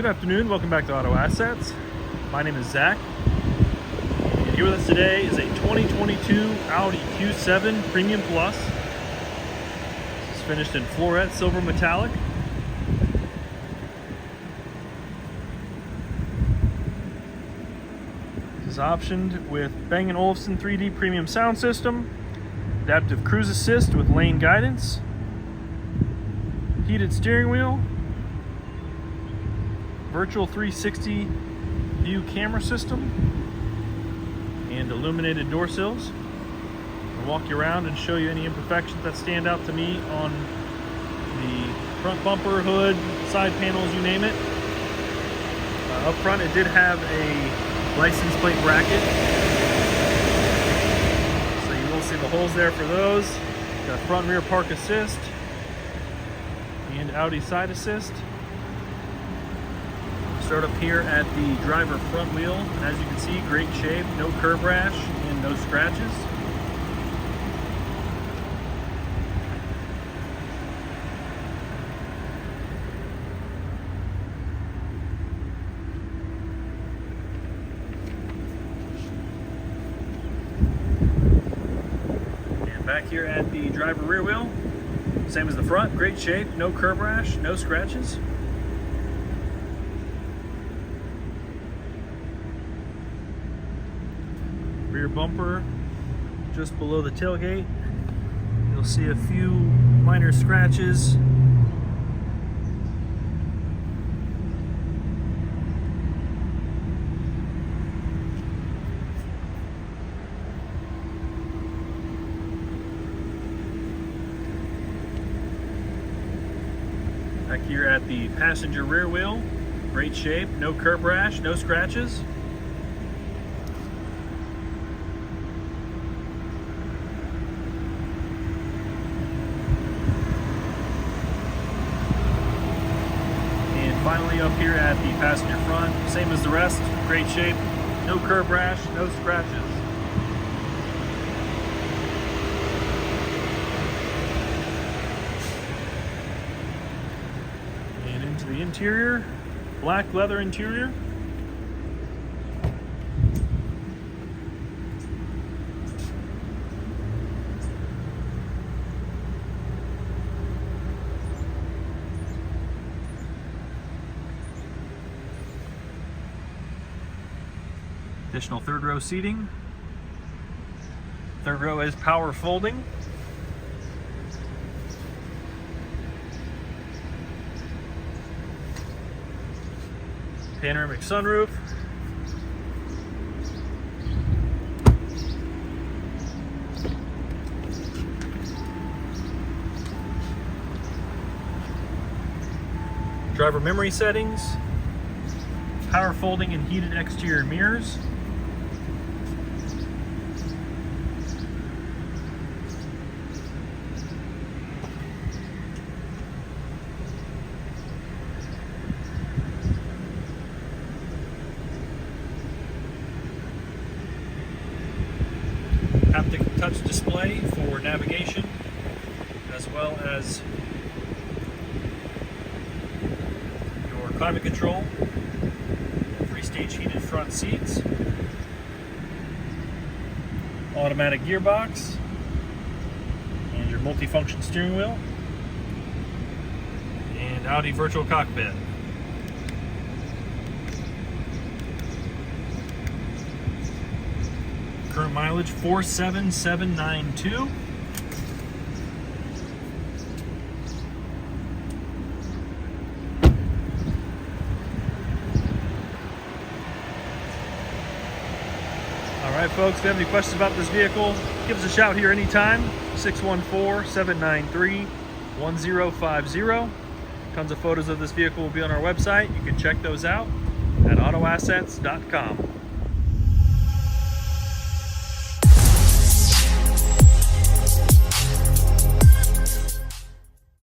Good afternoon, welcome back to Auto Assets. My name is Zach, and here with us today is a 2022 Audi Q7 Premium Plus. It's finished in Florette Silver Metallic. This is optioned with Bang & Olufsen 3D Premium Sound System, Adaptive Cruise Assist with lane guidance, heated steering wheel, Virtual 360 view camera system, and illuminated door sills. I'll walk you around and show you any imperfections that stand out to me on the front bumper, hood, side panels, you name it. Up front it did have a license plate bracket, so you will see the holes there for those. Got front and rear park assist and Audi side assist. Start up here at the driver front wheel. As you can see, great shape, no curb rash and no scratches. And back here at the driver rear wheel, same as the front, great shape, no curb rash, no scratches. Rear bumper just below the tailgate, you'll see a few minor scratches. Back here at the passenger rear wheel, great shape, no curb rash, no scratches. Finally up here at the passenger front, same as the rest, great shape, no curb rash, no scratches. And into the interior, black leather interior. Additional third row seating. Third row is power folding. Panoramic sunroof. Driver memory settings. Power folding and heated exterior mirrors. Haptic touch display for navigation, as well as your climate control, 3-stage heated front seats, automatic gearbox, and your multifunction steering wheel, and Audi virtual cockpit. Current mileage 47792. Alright folks, if you have any questions about this vehicle, give us a shout here anytime. 614-793-1050. Tons of photos of this vehicle will be on our website. You can check those out at autoassets.com.